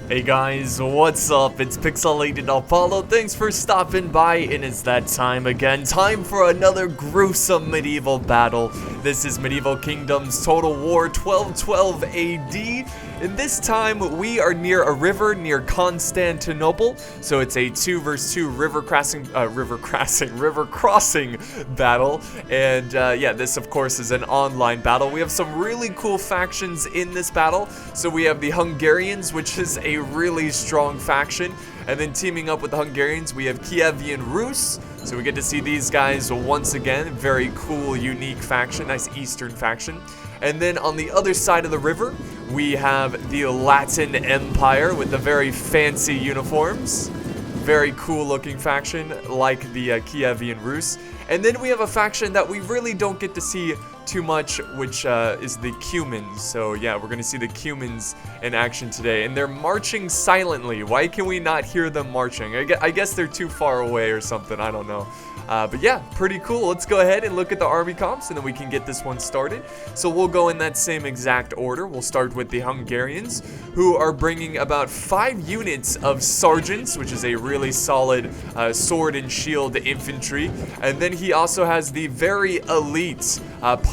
Hey guys, what's up? It's Pixelated-Apollo. Thanks for stopping by, and it's that time again. Time for another gruesome medieval battle. This is Medieval Kingdoms Total War 1212 AD. And this time we are near a river near Constantinople. So it's a 2 versus 2 river crossing battle. And yeah, this of course is an online battle. We have some really cool factions in this battle. So we have the Hungarians, which is a really strong faction, and then teaming up with the Hungarians we have Kievan Rus. So we get to see these guys once again. Very cool, unique faction, nice eastern faction. And then on the other side of the river we have the Latin Empire with the very fancy uniforms. Very cool looking faction like the Kievan Rus. And then we have a faction that we really don't get to see too much, which is the Cumans. So yeah, we're gonna see the Cumans in action today, and they're marching silently. Why can we not hear them marching? I guess they're too far away or something, I don't know. But yeah, pretty cool. Let's go ahead and look at the army comps, and then we can get this one started. So we'll go in that same exact order. We'll start with the Hungarians, who are bringing about 5 units of sergeants, which is a really solid sword and shield infantry. And then he also has the very elite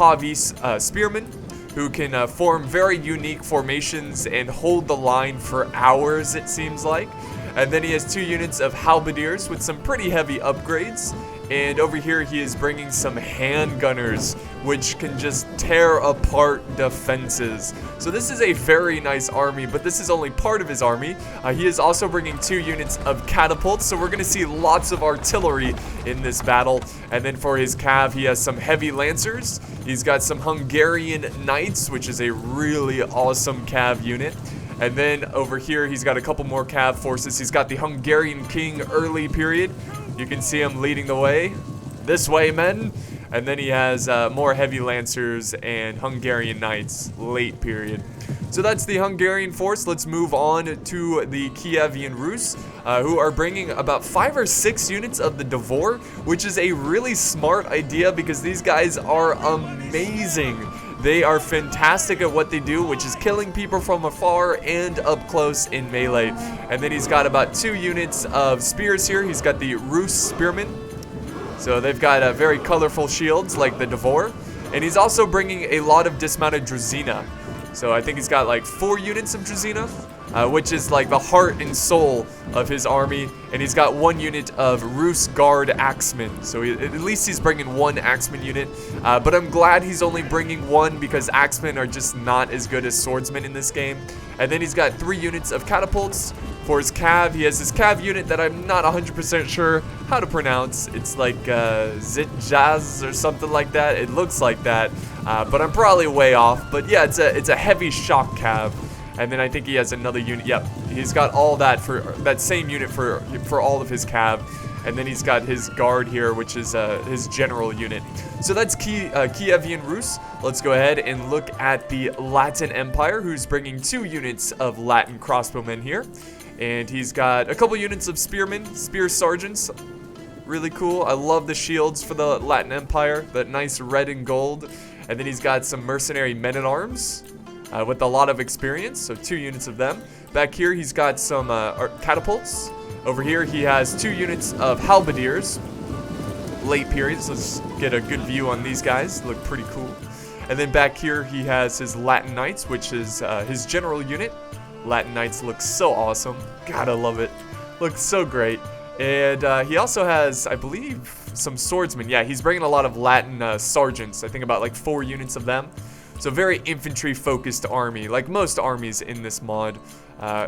Pavis spearmen, who can form very unique formations and hold the line for hours, it seems like. And then he has 2 units of halberdiers with some pretty heavy upgrades. And over here he is bringing some handgunners, which can just tear apart defenses. So this is a very nice army, but this is only part of his army. He is also bringing 2 units of catapults, so we're going to see lots of artillery in this battle. And then for his cav, he has some heavy lancers. He's got some Hungarian knights, which is a really awesome cav unit. And then over here, he's got a couple more cav forces. He's got the Hungarian king early period. You can see him leading the way. This way, men. And then he has more heavy lancers and Hungarian knights late period. So that's the Hungarian force. Let's move on to the Kievan Rus, who are bringing about 5 or 6 units of the Devor, which is a really smart idea because these guys are amazing. They are fantastic at what they do, which is killing people from afar and up close in melee. And then he's got about 2 units of spears here. He's got the Rus spearmen. So they've got very colorful shields like the Devor. And he's also bringing a lot of dismounted Druzina. So I think he's got like 4 units of Druzina, which is like the heart and soul of his army. And he's got 1 unit of Rus Guard Axemen. So at least he's bringing 1 Axeman unit. But I'm glad he's only bringing 1 because Axemen are just not as good as swordsmen in this game. And then he's got 3 units of catapults. For his cav, he has his cav unit that I'm not 100% sure how to pronounce. It's like Zitjaz or something like that. It looks like that, but I'm probably way off. But yeah, it's a heavy shock cav. And then I think he has another unit. Yep, he's got all that for that same unit for all of his cav. And then he's got his guard here, which is his general unit. So that's Kievan Rus. Let's go ahead and look at the Latin Empire, who's bringing 2 units of Latin crossbowmen here. And he's got a couple units of spearmen, spear sergeants. Really cool. I love the shields for the Latin Empire, that nice red and gold. And then he's got some mercenary men-at-arms with a lot of experience, so 2 units of them. Back here, he's got some catapults. Over here, he has 2 units of halberdiers, late periods. Let's get a good view on these guys. Look pretty cool. And then back here, he has his Latin Knights, which is his general unit. Latin Knights look so awesome. Gotta love it. Looks so great. And he also has, I believe, some swordsmen. Yeah, he's bringing a lot of Latin sergeants. I think about like 4 units of them. So very infantry-focused army, like most armies in this mod.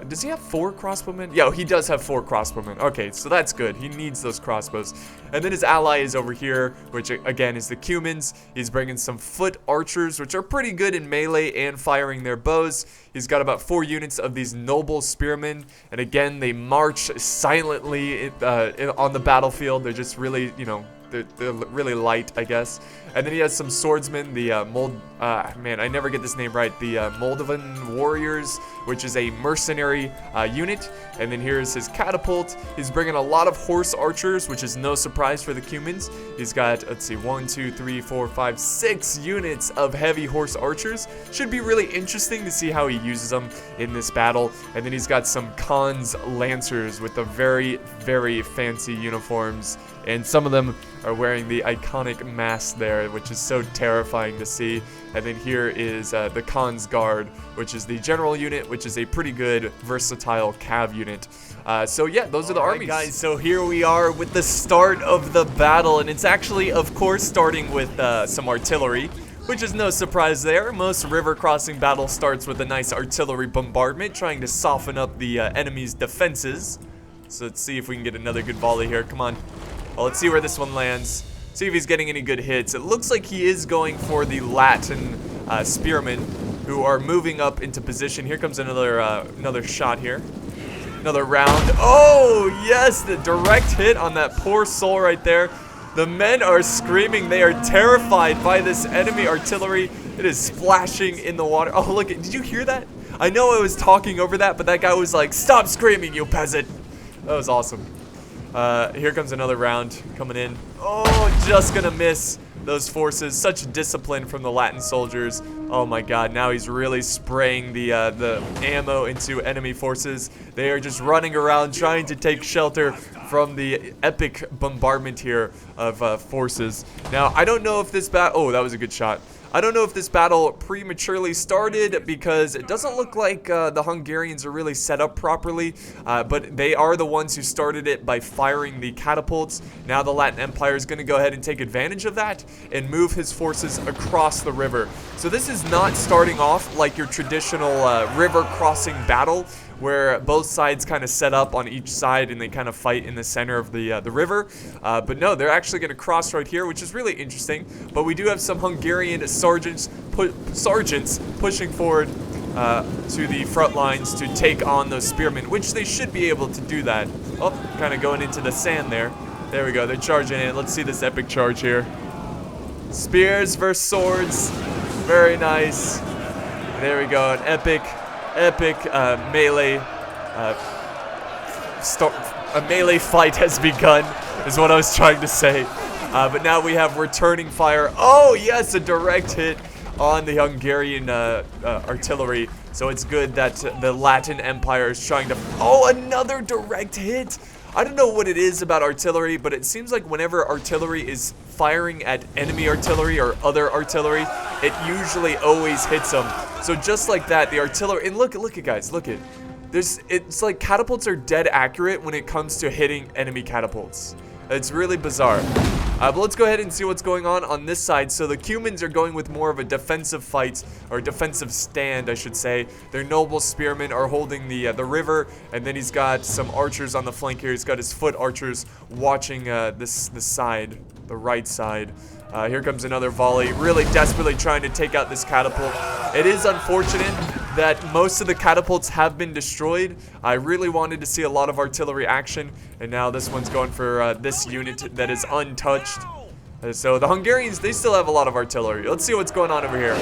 Does he have 4 crossbowmen? Yeah, he does have 4 crossbowmen. Okay, so that's good. He needs those crossbows. And then his ally is over here, which again is the Cumans. He's bringing some foot archers, which are pretty good in melee and firing their bows. He's got about 4 units of these noble spearmen. And again, they march silently on the battlefield. They're just really, you know, they're really light, I guess. And then he has some swordsmen, the man, I never get this name right, the Moldovan Warriors, which is a mercenary unit. And then here's his catapult. He's bringing a lot of horse archers, which is no surprise for the Cumans. He's got, let's see, 1, 2, 3, 4, 5, 6 units of heavy horse archers. Should be really interesting to see how he uses them in this battle. And then he's got some Khans Lancers with the very, very fancy uniforms. And some of them are wearing the iconic mask there, which is so terrifying to see. And then here is the Khan's Guard, which is the general unit, which is a pretty good, versatile cav unit. So yeah, those are the armies. Guys, so here we are with the start of the battle, and it's actually, of course, starting with some artillery, which is no surprise there. Most river crossing battle starts with a nice artillery bombardment, trying to soften up the enemy's defenses. So let's see if we can get another good volley here. Come on. Well, let's see where this one lands. See if he's getting any good hits. It looks like he is going for the Latin spearmen, who are moving up into position. Here comes another shot here. Another round. Oh, yes, the direct hit on that poor soul right there. The men are screaming. They are terrified by this enemy artillery. It is splashing in the water. Oh, look, did you hear that? I know I was talking over that, but that guy was like, "Stop screaming, you peasant." That was awesome. Here comes another round coming in. Oh, just gonna miss those forces. Such discipline from the Latin soldiers. Oh my god, now he's really spraying the ammo into enemy forces. They are just running around trying to take shelter from the epic bombardment here of forces. Now, I don't know if this oh, that was a good shot. I don't know if this battle prematurely started because it doesn't look like the Hungarians are really set up properly, but they are the ones who started it by firing the catapults. Now the Latin Empire is going to go ahead and take advantage of that and move his forces across the river. So this is not starting off like your traditional river crossing battle, where both sides kind of set up on each side and they kind of fight in the center of the river. But no, they're actually going to cross right here, which is really interesting. But we do have some Hungarian sergeants pushing forward to the front lines to take on those spearmen, which they should be able to do that. Oh, kind of going into the sand there. There we go, they're charging in. Let's see this epic charge here. Spears versus swords. Very nice. There we go, an epic melee a melee fight has begun, is what I was trying to say. But now we have returning fire. Oh yes, a direct hit on the Hungarian artillery. So it's good that the Latin Empire is trying to... Oh, another direct hit! I don't know what it is about artillery, but it seems like whenever artillery is firing at enemy artillery or other artillery, it usually always hits them. So just like that, the artillery... And look at guys, look at... It's like catapults are dead accurate when it comes to hitting enemy catapults. It's really bizarre. But let's go ahead and see what's going on this side. So the Cumans are going with more of a defensive fight, or defensive stand, I should say. Their noble spearmen are holding the river, and then he's got some archers on the flank here. He's got his foot archers watching this side, the right side. Here comes another volley, really desperately trying to take out this catapult. It is unfortunate that most of the catapults have been destroyed. I really wanted to see a lot of artillery action, and now this one's going for this unit that is untouched. So the Hungarians, they still have a lot of artillery. Let's see what's going on over here.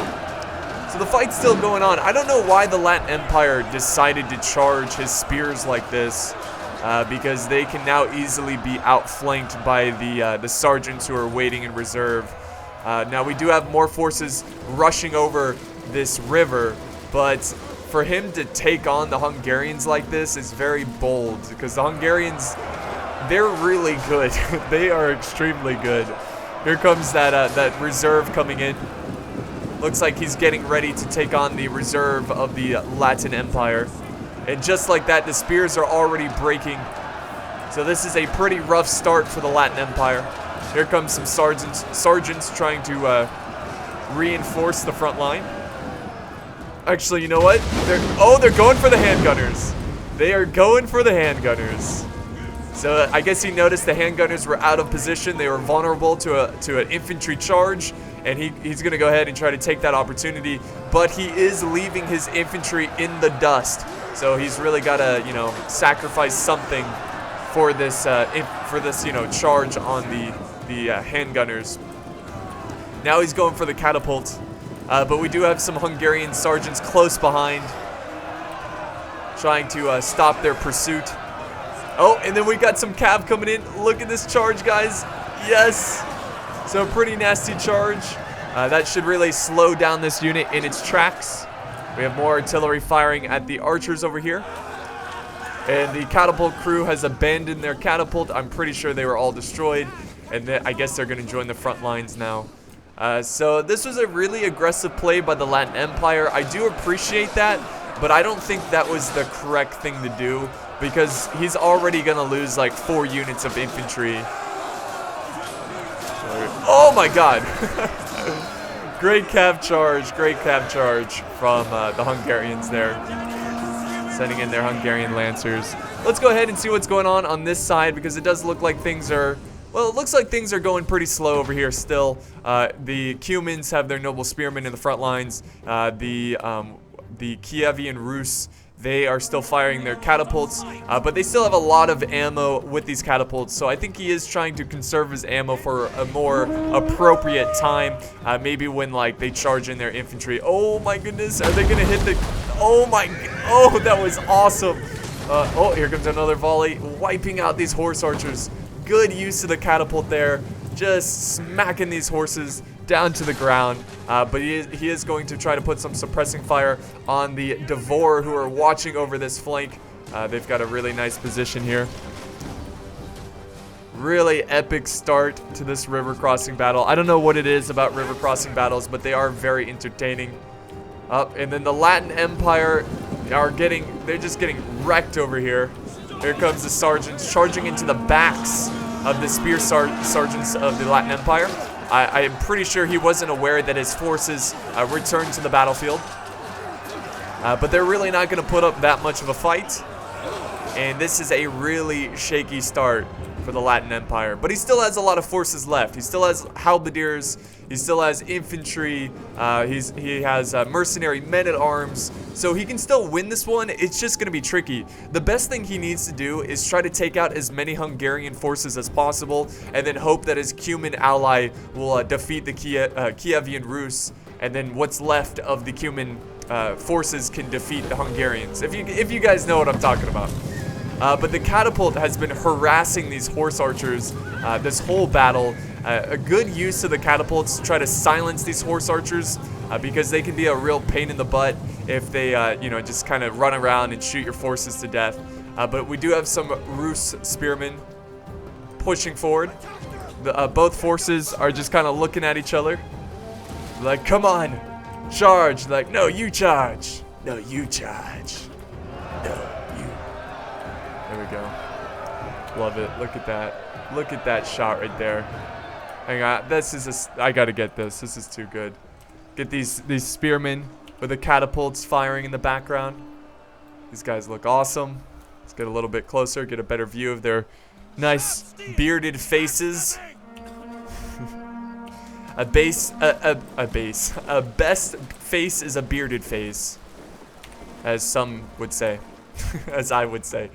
So the fight's still going on. I don't know why the Latin Empire decided to charge his spears like this, because they can now easily be outflanked by the sergeants who are waiting in reserve. Now we do have more forces rushing over this river, but for him to take on the Hungarians like this is very bold, because the Hungarians, they're really good. They are extremely good. Here comes that reserve coming in. Looks like he's getting ready to take on the reserve of the Latin Empire. And just like that, the spears are already breaking. So this is a pretty rough start for the Latin Empire. Here comes some sergeants trying to reinforce the front line. Actually, you know what? They're going for the handgunners. They are going for the handgunners. So I guess he noticed the handgunners were out of position. They were vulnerable to an infantry charge, and he's gonna go ahead and try to take that opportunity. But he is leaving his infantry in the dust. So he's really gotta, sacrifice something for this, charge on the handgunners. Now he's going for the catapult. But we do have some Hungarian sergeants close behind, trying to stop their pursuit. Oh, and then we got some cav coming in. Look at this charge, guys. Yes. So a pretty nasty charge. That should really slow down this unit in its tracks. We have more artillery firing at the archers over here. And the catapult crew has abandoned their catapult. I'm pretty sure they were all destroyed. And I guess they're going to join the front lines now. So this was a really aggressive play by the Latin Empire. I do appreciate that, but I don't think that was the correct thing to do, because he's already going to lose like 4 units of infantry. Oh my god! Great cav charge from the Hungarians there. Sending in their Hungarian lancers. Let's go ahead and see what's going on this side, because it does look like things are... Well, it looks like things are going pretty slow over here still. The Cumans have their noble spearmen in the front lines. The Kievan Rus, they are still firing their catapults, but they still have a lot of ammo with these catapults, so I think he is trying to conserve his ammo for a more appropriate time, maybe when like they charge in their infantry. Oh my goodness, are they gonna hit the... Oh my... Oh, that was awesome. Oh, here comes another volley, wiping out these horse archers. Good use of the catapult there, just smacking these horses down to the ground. But he is going to try to put some suppressing fire on the Devor, who are watching over this flank. They've got a really nice position here. Really epic start to this river crossing battle. I don't know what it is about river crossing battles, but they are very entertaining. And then the Latin Empire they're just getting wrecked over here. Here comes the sergeants charging into the backs of the spear sergeants of the Latin Empire. I am pretty sure he wasn't aware that his forces returned to the battlefield. But they're really not going to put up that much of a fight. And this is a really shaky start for the Latin Empire. But he still has a lot of forces left. He still has halberdiers. He still has infantry. He has mercenary men-at-arms. So he can still win this one. It's just going to be tricky. The best thing he needs to do is try to take out as many Hungarian forces as possible, and then hope that his Cuman ally will defeat the Kievan Rus, and then what's left of the Cuman forces can defeat the Hungarians. If you guys know what I'm talking about. But the catapult has been harassing these horse archers this whole battle. A good use of the catapults to try to silence these horse archers, because they can be a real pain in the butt if they, just kind of run around and shoot your forces to death. But we do have some Rus spearmen pushing forward. Both forces are just kind of looking at each other. Like, come on, charge. Like, no, you charge. No, you charge. No, you. There we go. Love it. Look at that. Look at that shot right there. Hang on. I gotta get this. This is too good. Get these spearmen with the catapults firing in the background. These guys look awesome. Let's get a little bit closer, get a better view of their nice bearded faces. A best face is a bearded face, as some would say, as I would say.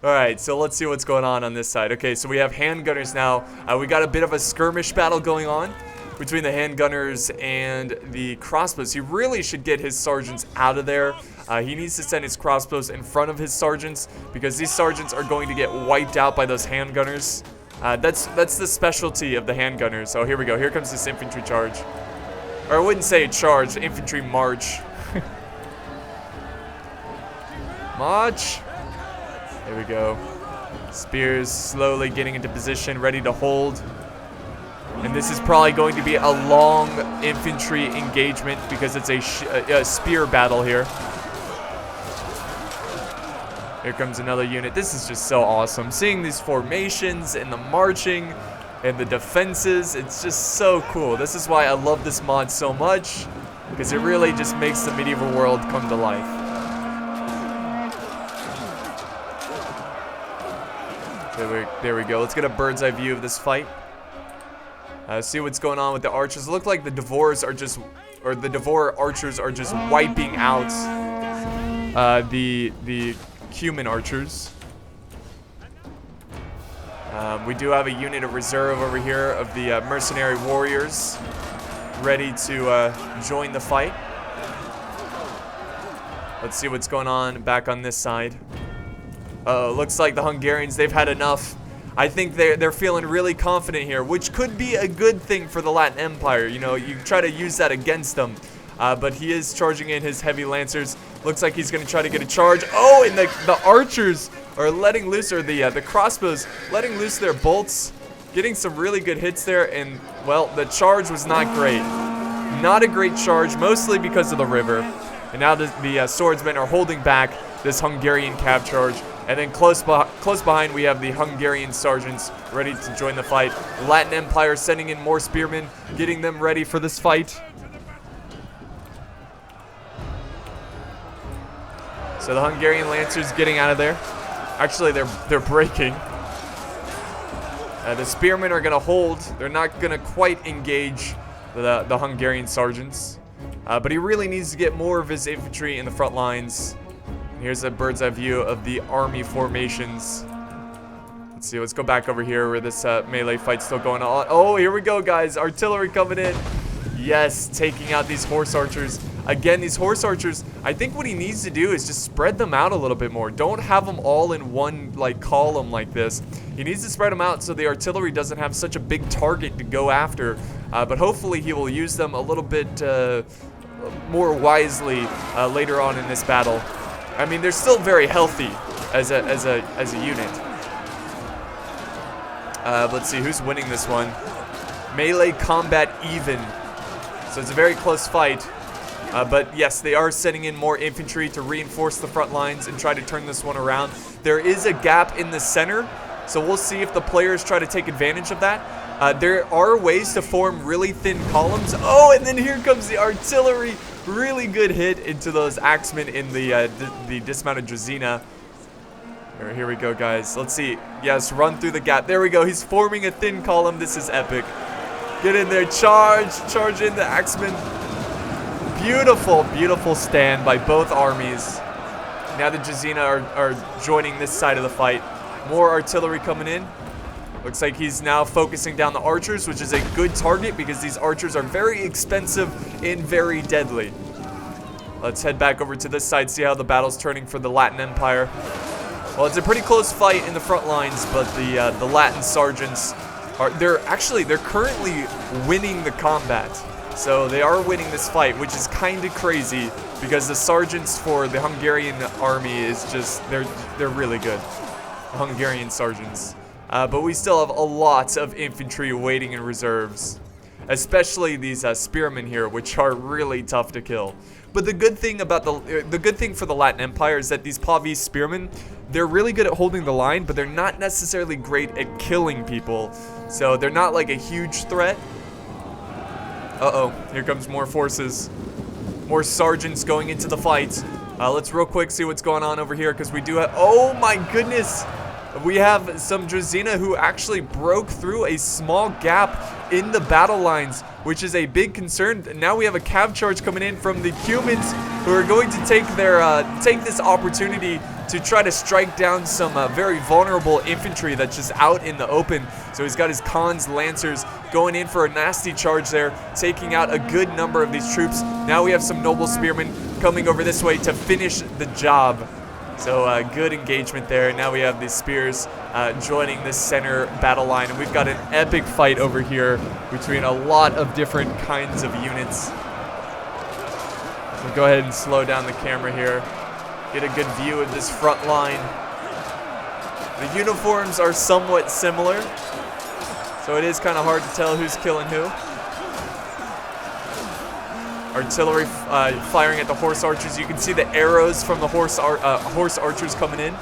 All right, so let's see what's going on this side. Okay, so we have handgunners now. We got a bit of a skirmish battle going on between the handgunners and the crossbows. He really should get his sergeants out of there. He needs to send his crossbows in front of his sergeants, because these sergeants are going to get wiped out by those handgunners. That's the specialty of the handgunners. So here we go. Here comes this infantry charge. Or I wouldn't say charge, infantry march. March. There we go. Spears slowly getting into position, ready to hold. And this is probably going to be a long infantry engagement, because it's a spear battle here. Here comes another unit. This is just so awesome. Seeing these formations and the marching and the defenses, it's just so cool. This is why I love this mod so much, because it really just makes the medieval world come to life. There we go. Let's get a bird's eye view of this fight. See what's going on with the archers. It looked like the Devors are just, or the Devor archers are just wiping out the Cuman archers. We do have a unit of reserve over here of the mercenary warriors ready to join the fight. Let's see what's going on back on this side. Uh-oh, looks like the Hungarians, they've had enough. I think they're feeling really confident here, which could be a good thing for the Latin Empire. You know, you try to use that against them. But he is charging in his heavy lancers. Looks like he's going to try to get a charge. Oh, and the archers are letting loose, or the crossbows letting loose their bolts. Getting some really good hits there, and, well, the charge was not great. Not a great charge, mostly because of the river. And now the swordsmen are holding back this Hungarian cav charge. And then close behind, we have the Hungarian sergeants ready to join the fight. Latin Empire sending in more spearmen, getting them ready for this fight. So the Hungarian lancers getting out of there. Actually, they're breaking. The spearmen are going to hold. They're not going to quite engage the Hungarian sergeants. But he really needs to get more of his infantry in the front lines. Here's a bird's eye view of the army formations. Let's see, let's go back over here where this melee fight's still going on. Oh, here we go, guys. Artillery coming in. Yes, taking out these horse archers. Again, these horse archers, I think what he needs to do is just spread them out a little bit more. Don't have them all in one column like this. He needs to spread them out so the artillery doesn't have such a big target to go after. But hopefully he will use them a little bit more wisely later on in this battle. I mean, they're still very healthy as a unit. Let's see who's winning this one. Melee combat even. So it's a very close fight. But yes, they are sending in more infantry to reinforce the front lines and try to turn this one around. There is a gap in the center, so we'll see if the players try to take advantage of that. There are ways to form really thin columns. Oh, and then here comes the artillery. Really good hit into those axemen in the dismounted Drazina. Here we go, guys. Let's see. Yes, run through the gap. There we go. He's forming a thin column. This is epic. Get in there. Charge. Charge in the axemen. Beautiful, beautiful stand by both armies. Now the Drazina are joining this side of the fight. More artillery coming in. Looks like he's now focusing down the archers, which is a good target because these archers are very expensive and very deadly. Let's head back over to this side, see how the battle's turning for the Latin Empire. Well, it's a pretty close fight in the front lines, but the Latin sergeants they're currently winning the combat. So they are winning this fight, which is kind of crazy because the sergeants for the Hungarian army is just they're really good. The Hungarian sergeants. But we still have a lot of infantry waiting in reserves, especially these spearmen here, which are really tough to kill. But the good thing about the good thing for the Latin Empire is that these Pavese spearmen, they're really good at holding the line, but they're not necessarily great at killing people. So they're not like a huge threat. Uh-oh, here comes more forces. More sergeants going into the fight. Let's real quick see what's going on over here because we do have, oh my goodness! We have some Drazina who actually broke through a small gap in the battle lines, which is a big concern. Now we have a cav charge coming in from the Cumans, who are going to take this opportunity to try to strike down some very vulnerable infantry that's just out in the open. So he's got his Khans Lancers going in for a nasty charge there, taking out a good number of these troops. Now we have some noble spearmen coming over this way to finish the job. So good engagement there. Now we have the spears joining this center battle line, and we've got an epic fight over here between a lot of different kinds of units. We'll go ahead and slow down the camera here. Get a good view of this front line. The uniforms are somewhat similar, so it is kind of hard to tell who's killing who. Artillery firing at the horse archers. You can see the arrows from the horse archers coming in.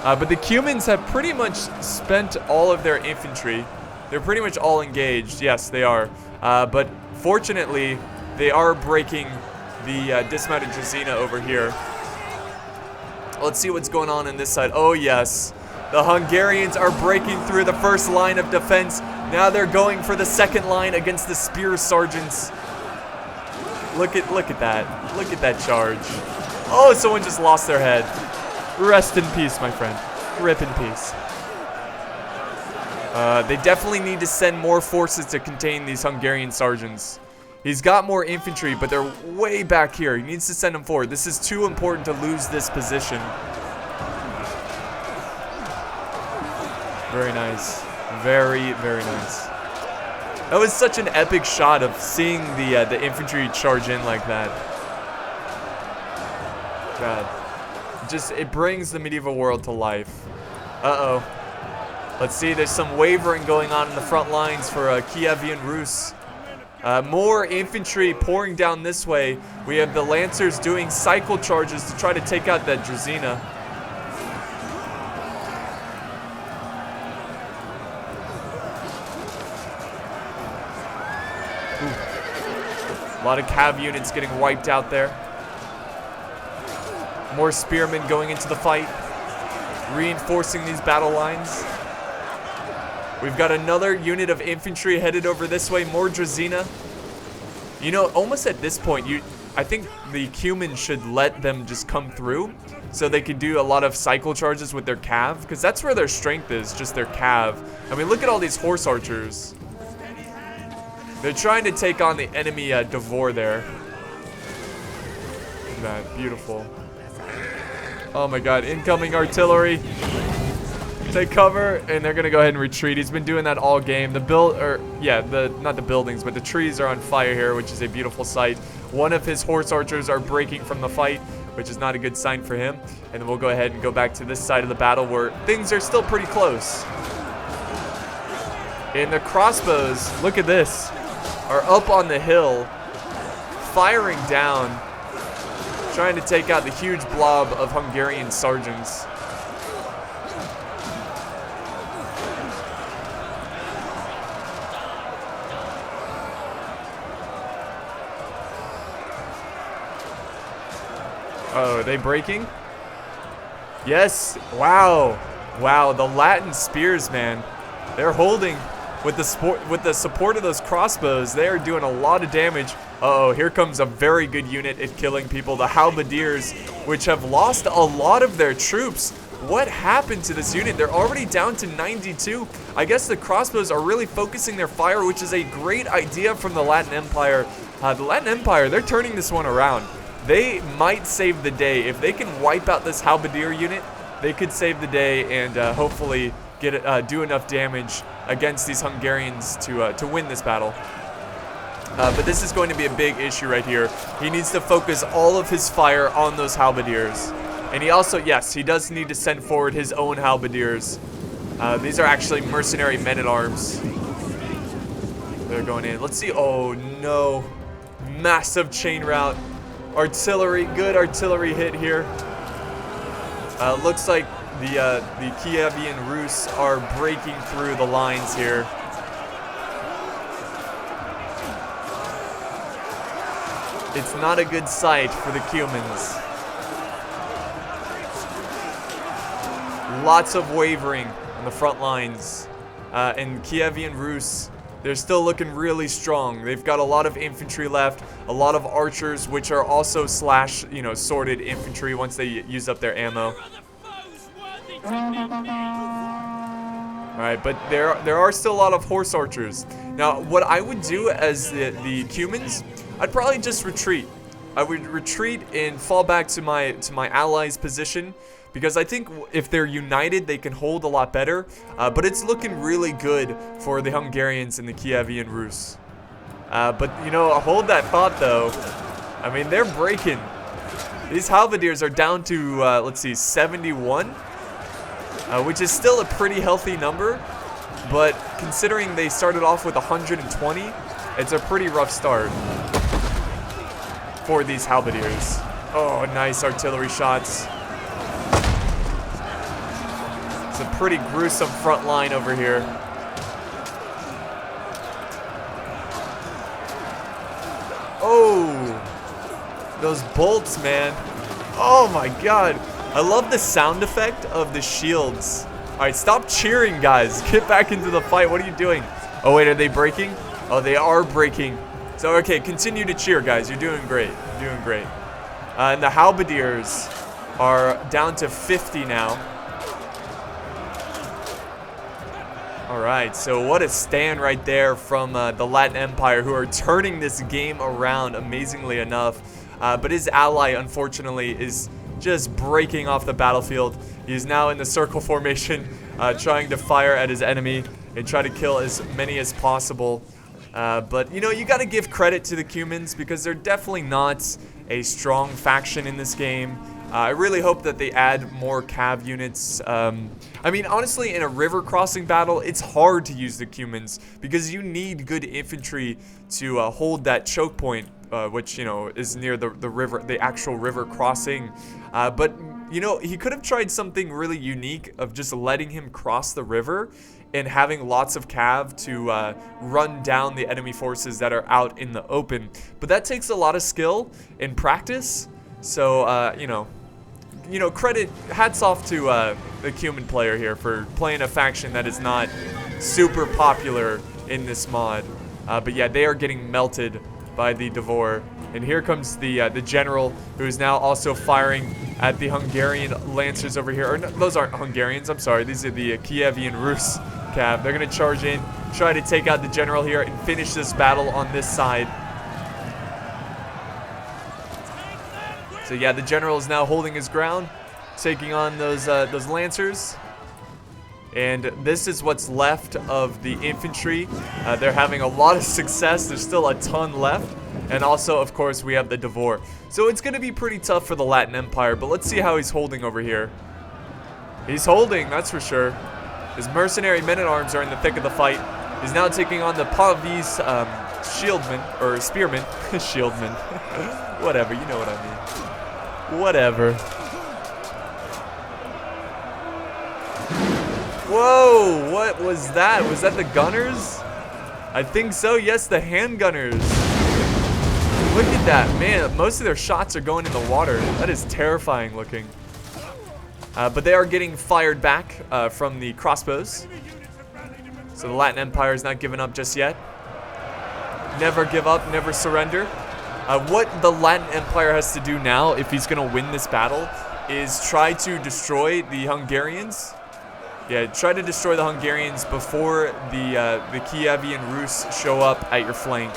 But the Cumans have pretty much spent all of their infantry. They're pretty much all engaged. Yes, they are. But fortunately, they are breaking the dismounted Drazina over here. Let's see what's going on this side. Oh, yes. The Hungarians are breaking through the first line of defense. Now they're going for the second line against the spear sergeants. Look at that. Look at that charge. Oh, someone just lost their head. Rest in peace, my friend. Rip in peace. They definitely need to send more forces to contain these Hungarian sergeants. He's got more infantry, but they're way back here. He needs to send them forward. This is too important to lose this position. Very nice. Very, very nice. That was such an epic shot of seeing the infantry charge in like that. God. It brings the medieval world to life. Uh-oh. Let's see, there's some wavering going on in the front lines for Kievan Rus. More infantry pouring down this way. We have the Lancers doing cycle charges to try to take out that Drazina. A lot of cav units getting wiped out there. More spearmen going into the fight, reinforcing these battle lines. We've got another unit of infantry headed over this way, more Drazina. You know, almost at this point, I think the Cumans should let them just come through so they can do a lot of cycle charges with their cav, because that's where their strength is, just their cav. I mean, look at all these horse archers. They're trying to take on the enemy Devor there. Look at that, beautiful. Oh my god, incoming artillery. Take cover, and they're gonna go ahead and retreat. He's been doing that all game. Not the buildings, but the trees are on fire here, which is a beautiful sight. One of his horse archers are breaking from the fight, which is not a good sign for him. And then we'll go ahead and go back to this side of the battle where things are still pretty close. And the crossbows, look at this, are up on the hill, firing down, trying to take out the huge blob of Hungarian sergeants. Oh, are they breaking? Yes. Wow. Wow, the Latin spears, man. They're holding with the support of those crossbows. They are doing a lot of damage. Uh-oh, here comes a very good unit at killing people. The halberdiers, which have lost a lot of their troops. What happened to this unit? They're already down to 92. I guess the crossbows are really focusing their fire, which is a great idea from the Latin Empire. The Latin Empire, they're turning this one around. They might save the day. If they can wipe out this halberdier unit, they could save the day and hopefully do enough damage against these Hungarians to win this battle. But this is going to be a big issue right here. He needs to focus all of his fire on those halberdiers. And he also, yes, he does need to send forward his own halberdiers. These are actually mercenary men-at-arms. They're going in. Let's see. Oh, no. Massive chain rout. Artillery, good artillery hit here. Looks like the Kievan Rus are breaking through the lines here. It's not a good sight for the Cumans. Lots of wavering on the front lines. And Kievan Rus, they're still looking really strong. They've got a lot of infantry left, a lot of archers, which are also sorted infantry once they use up their ammo. Alright, but there are still a lot of horse archers. Now, what I would do as the Cumans, I'd probably just retreat. I would retreat and fall back to my allies' position, because I think if they're united, they can hold a lot better. But it's looking really good for the Hungarians and the Kievan Rus. But, you know, hold that thought, though. I mean, they're breaking. These halberdiers are down to, let's see, 71. Which is still a pretty healthy number. But considering they started off with 120, it's a pretty rough start for these halberdiers. Oh, nice artillery shots. It's a pretty gruesome front line over here. Oh, those bolts, man. Oh my god. I love the sound effect of the shields. Alright, stop cheering, guys. Get back into the fight. What are you doing? Oh, wait, are they breaking? Oh, they are breaking. So, okay, continue to cheer, guys. You're doing great. You're doing great. And the halberdiers are down to 50 now. Alright, so what a stand right there from the Latin Empire, who are turning this game around amazingly enough. But his ally, unfortunately, is just breaking off the battlefield. He's now in the circle formation, trying to fire at his enemy and try to kill as many as possible. But, you know, you gotta give credit to the Cumans because they're definitely not a strong faction in this game. I really hope that they add more cav units. I mean, honestly, in a river crossing battle, it's hard to use the Cumans because you need good infantry to hold that choke point, which, you know, is near the river, the actual river crossing. But, you know, he could have tried something really unique of just letting him cross the river and having lots of cav to run down the enemy forces that are out in the open. But that takes a lot of skill and practice. So, you know, hats off to the Cuman player here for playing a faction that is not super popular in this mod. But yeah, they are getting melted by the Devor. And here comes the general, who is now also firing at the Hungarian lancers over here. Or no, those aren't Hungarians, I'm sorry. These are the Kievan Rus cav. They're going to charge in, try to take out the general here and finish this battle on this side. So yeah, the general is now holding his ground, taking on those lancers. And this is what's left of the infantry. They're having a lot of success. There's still a ton left. And also, of course, we have the Devor. So it's going to be pretty tough for the Latin Empire, but let's see how he's holding over here. He's holding, that's for sure. His mercenary men-at-arms are in the thick of the fight. He's now taking on the Pavis shieldmen, or spearmen. Shieldmen. Whatever, you know what I mean. Whatever. Whoa, what was that? Was that the gunners? I think so, yes, the handgunners. Look at that, man, most of their shots are going in the water. That is terrifying looking. But they are getting fired back from the crossbows. So the Latin Empire is not giving up just yet. Never give up, never surrender. What the Latin Empire has to do now, if he's going to win this battle, is try to destroy the Hungarians. Yeah, try to destroy the Hungarians before the Kievan Rus show up at your flank.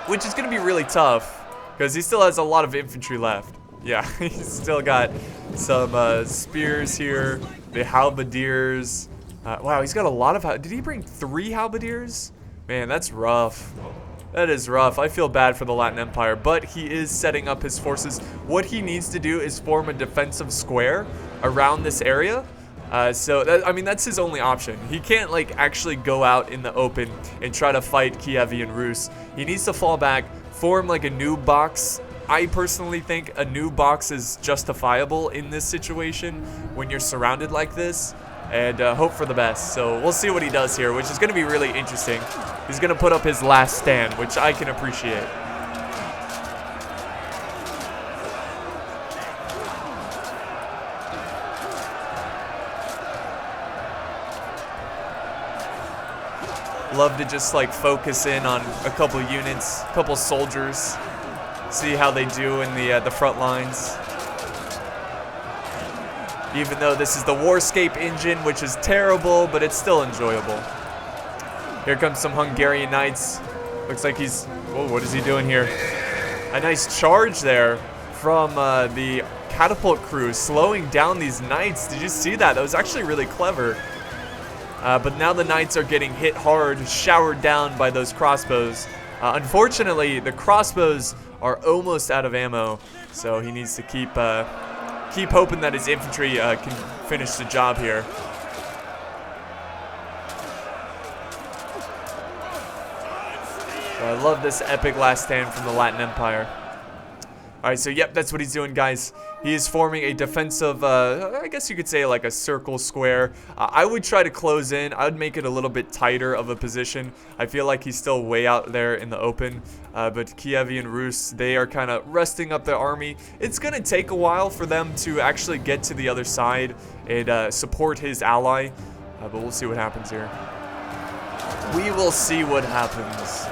Which is going to be really tough, because he still has a lot of infantry left. Yeah, he's still got some spears here, the halberdiers. Wow, he's got a lot of... Did he bring 3 halberdiers? Man, that's rough. That is rough. I feel bad for the Latin Empire, but he is setting up his forces. What he needs to do is form a defensive square around this area. I mean, that's his only option. He can't, like, actually go out in the open and try to fight Kievan Rus. He needs to fall back, form, like, a noob box. I personally think a noob box is justifiable in this situation when you're surrounded like this, and hope for the best. So we'll see what he does here, which is going to be really interesting. He's going to put up his last stand, which I can appreciate. Love to just like focus in on a couple units, a couple soldiers, see how they do in the front lines. Even though this is the Warscape engine, which is terrible, but it's still enjoyable. Here comes some Hungarian knights. Looks like he's... Whoa, what is he doing here? A nice charge there from the catapult crew, slowing down these knights. Did you see that? That was actually really clever. But now the knights are getting hit hard, showered down by those crossbows. Unfortunately, the crossbows are almost out of ammo, so he needs to keep hoping that his infantry can finish the job here. I love this epic last stand from the Latin Empire. Alright, so yep, that's what he's doing, guys. He is forming a defensive, I guess you could say like a circle square. I would try to close in. I would make it a little bit tighter of a position. I feel like he's still way out there in the open. But Kievan Rus, they are kind of resting up their army. It's going to take a while for them to actually get to the other side and support his ally. But we'll see what happens here. We will see what happens.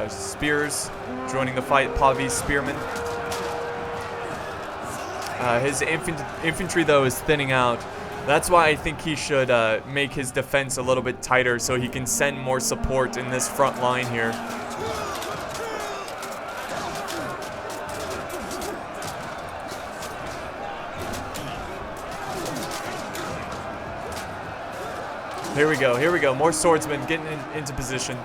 spears joining the fight. Pavi's spearmen. His infantry, though, is thinning out. That's why I think he should make his defense a little bit tighter so he can send more support in this front line here. Here we go, here we go. More swordsmen getting into position.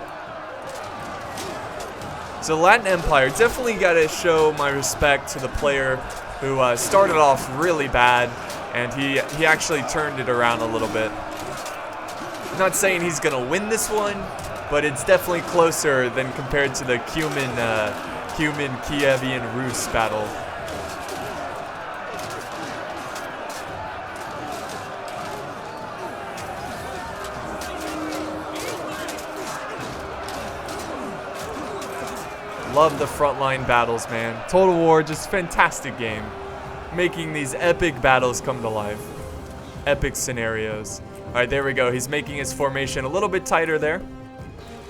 So Latin Empire, definitely got to show my respect to the player who started off really bad, and he actually turned it around a little bit. I'm not saying he's going to win this one, but it's definitely closer than compared to the Cumans Kievan Rus battle. Love the frontline battles, man. Total War, just fantastic game. Making these epic battles come to life. Epic scenarios. Alright, there we go. He's making his formation a little bit tighter there.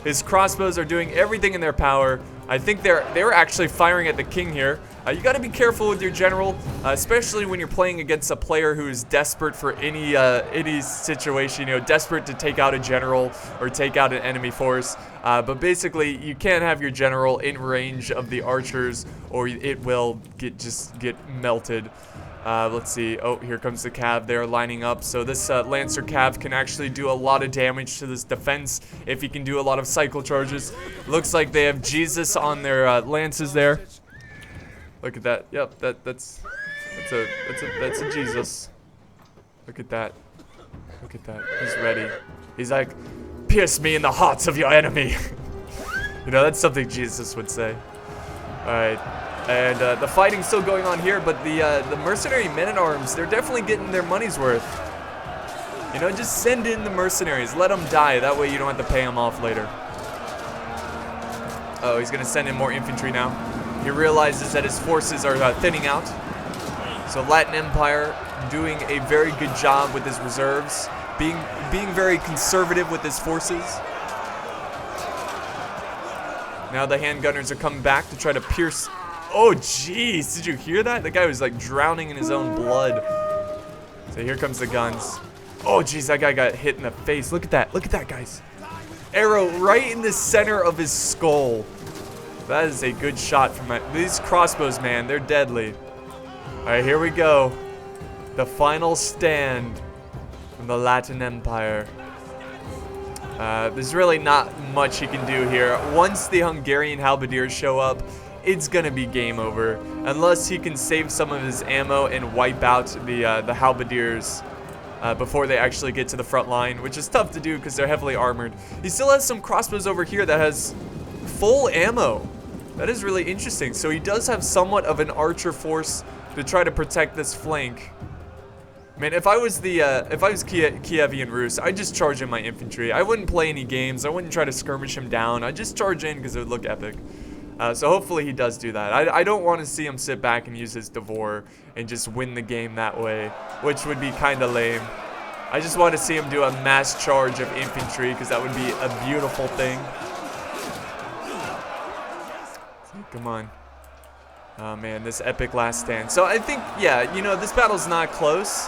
His crossbows are doing everything in their power. I think they were actually firing at the king here. You got to be careful with your general, especially when you're playing against a player who is desperate for any situation. You know, desperate to take out a general or take out an enemy force. But basically, you can't have your general in range of the archers, or it will just get melted. Let's see. Oh, here comes the cav. They're lining up. So this Lancer cav can actually do a lot of damage to this defense if he can do a lot of cycle charges. Looks like they have Jesus on their lances there. Look at that. Yep, that's a Jesus. Look at that. Look at that. He's ready. He's like, pierce me in the hearts of your enemy. You know, that's something Jesus would say. All right. And the fighting's still going on here, but the mercenary men-at-arms, they're definitely getting their money's worth. You know, just send in the mercenaries. Let them die. That way you don't have to pay them off later. Oh, he's going to send in more infantry now. He realizes that his forces are thinning out. So Latin Empire doing a very good job with his reserves. Being very conservative with his forces. Now the handgunners are coming back to try to pierce... Oh, jeez. Did you hear that? The guy was like drowning in his own blood. So here comes the guns. Oh, jeez. That guy got hit in the face. Look at that. Look at that, guys. Arrow right in the center of his skull. That is a good shot from these crossbows, man. They're deadly. All right, here we go. The final stand from the Latin Empire. There's really not much he can do here. Once the Hungarian halberdiers show up, it's gonna be game over, unless he can save some of his ammo and wipe out the halberdiers before they actually get to the front line, which is tough to do because they're heavily armored. He still has some crossbows over here that has full ammo. That is really interesting. So he does have somewhat of an archer force to try to protect this flank. Man, if I was Kievan Rus, I'd just charge in my infantry. I wouldn't play any games. I wouldn't try to skirmish him down. I'd just charge in because it would look epic. So hopefully he does do that. I don't want to see him sit back and use his Devore and just win the game that way, which would be kind of lame. I just want to see him do a mass charge of infantry because that would be a beautiful thing. Come on. Oh man, this epic last stand. So I think, yeah, you know, this battle's not close,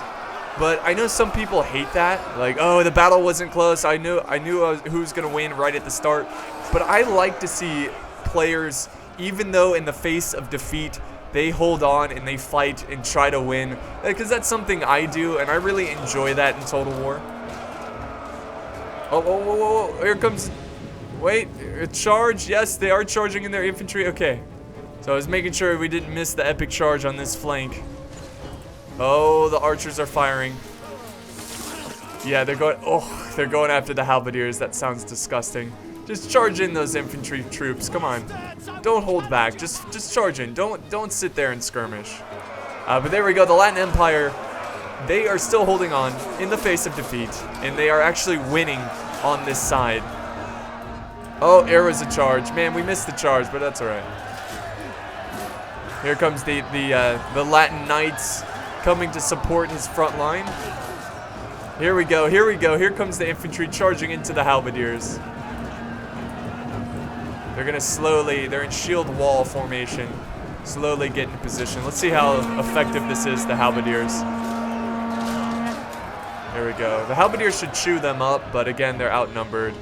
but I know some people hate that. Like, oh, the battle wasn't close. I knew who was gonna win right at the start. But I like to see players, even though in the face of defeat, they hold on and they fight and try to win, because that's something I do, and I really enjoy that in Total War. Oh, here comes. Wait, a charge. Yes, they are charging in their infantry. Okay. So I was making sure we didn't miss the epic charge on this flank. Oh, the archers are firing. Yeah, they're going after the halberdiers. That sounds disgusting. Just charge in those infantry troops. Come on. Don't hold back. Just charge in. Don't sit there and skirmish. But there we go. The Latin Empire, they are still holding on in the face of defeat, and they are actually winning on this side. Oh, arrows a charge. Man, we missed the charge, but that's all right. Here comes the Latin Knights coming to support his front line. Here we go. Here we go. Here comes the infantry charging into the halberdiers. They're gonna slowly, they're in shield wall formation, slowly get in position. Let's see how effective this is, the halberdiers. There we go. The halberdiers should chew them up, but again, they're outnumbered.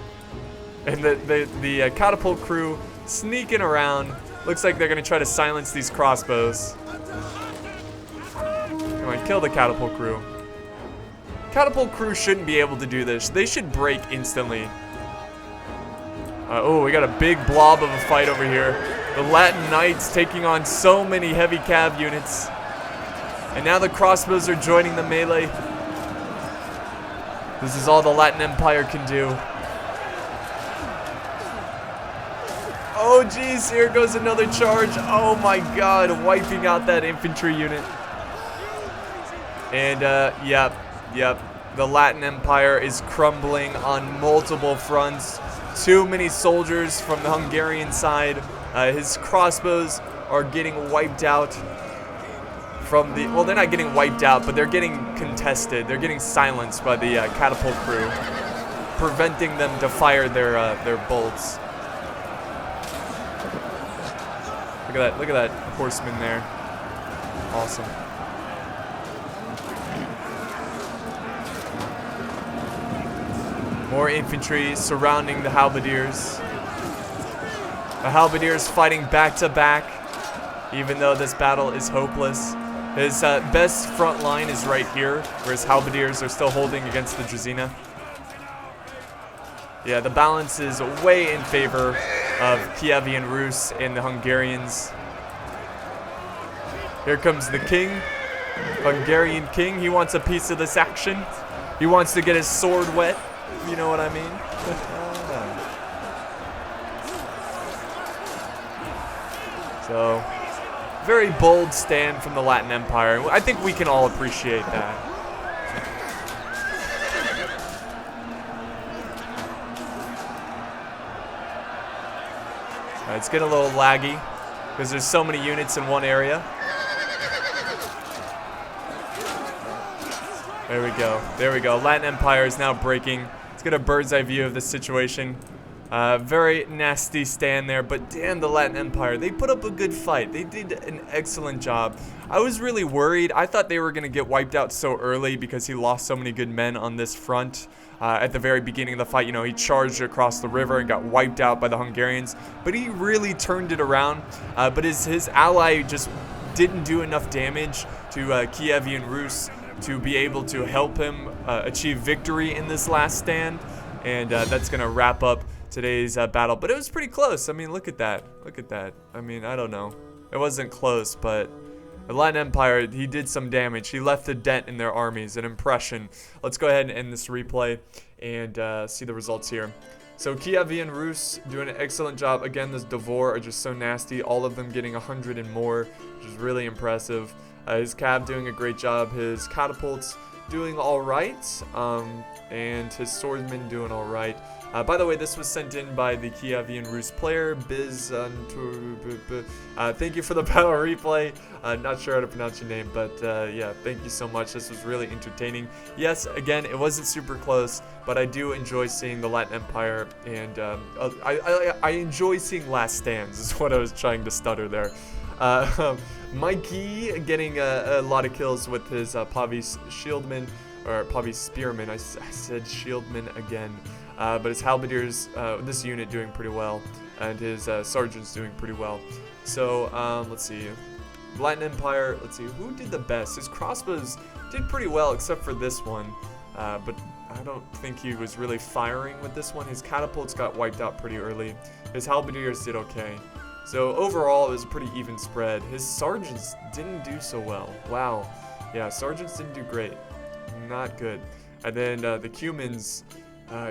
And the catapult crew sneaking around. Looks like they're gonna try to silence these crossbows. Come on, kill the catapult crew. Catapult crew shouldn't be able to do this. They should break instantly. Oh, we got a big blob of a fight over here. The Latin Knights taking on so many heavy cav units. And now the crossbows are joining the melee. This is all the Latin Empire can do. Oh geez, here goes another charge. Oh my god, wiping out that infantry unit. And yep. The Latin Empire is crumbling on multiple fronts. Too many soldiers from the Hungarian side. His crossbows are getting wiped out from the, well, they're not getting wiped out, but they're getting contested. They're getting silenced by the catapult crew, preventing them to fire their bolts. Look at that horseman there. Awesome. More infantry surrounding the halberdiers. The halberdiers fighting back to back, even though this battle is hopeless. His best front line is right here, where his halberdiers are still holding against the Druzina. Yeah, the balance is way in favor of Kievan Rus and the Hungarians. Here comes the king, Hungarian king. He wants a piece of this action. He wants to get his sword wet. You know what I mean? So, very bold stand from the Latin Empire. I think we can all appreciate that. It's getting a little laggy because there's so many units in one area. There we go. There we go. Latin Empire is now breaking. Let's get a bird's eye view of the situation. Very nasty stand there, but damn, the Latin Empire, they put up a good fight. They did an excellent job. I was really worried. I thought they were going to get wiped out so early because he lost so many good men on this front. At the very beginning of the fight, you know, he charged across the river and got wiped out by the Hungarians, but he really turned it around. But his ally just didn't do enough damage to Kievan Rus to be able to help him achieve victory in this last stand. And that's going to wrap up today's battle. But it was pretty close. I mean, look at that. Look at that. I mean, I don't know. It wasn't close, but the Latin Empire, he did some damage. He left a dent in their armies, an impression. Let's go ahead and end this replay and see the results here. So Kievan Rus doing an excellent job. Again, this Devor are just so nasty. All of them getting 100 and more, which is really impressive. His Cav doing a great job. His catapults doing all right. And his swordsman doing all right. By the way, this was sent in by the Kievan Rus player, Biz. Thank you for the battle replay. Not sure how to pronounce your name, but yeah, thank you so much. This was really entertaining. Yes, again, it wasn't super close, but I do enjoy seeing the Latin Empire, and I enjoy seeing last stands, is what I was trying to stutter there. Mikey getting a lot of kills with his Pavis Shieldman, or Pavis Spearman. I said Shieldman again. But his halberdiers, this unit doing pretty well, and his sergeants doing pretty well. So let's see, Latin Empire. Let's see who did the best. His crossbows did pretty well, except for this one. But I don't think he was really firing with this one. His catapults got wiped out pretty early. His halberdiers did okay. So overall, it was a pretty even spread. His sergeants didn't do so well. Wow, yeah, sergeants didn't do great. Not good. And then the Cumans.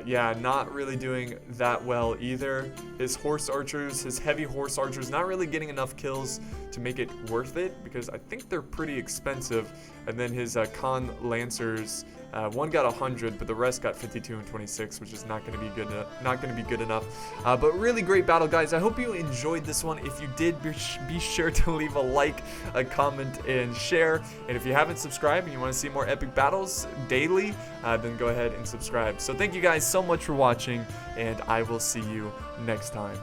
Yeah, not really doing that well either. His horse archers, his heavy horse archers, not really getting enough kills to make it worth it, because I think they're pretty expensive. And then his Khan lancers, one got 100, but the rest got 52 and 26, which is not going to be good. Not going to be good enough. But really great battle, guys. I hope you enjoyed this one. If you did, be sure to leave a like, a comment, and share. And if you haven't subscribed and you want to see more epic battles daily, then go ahead and subscribe. So thank you guys so much for watching, and I will see you next time.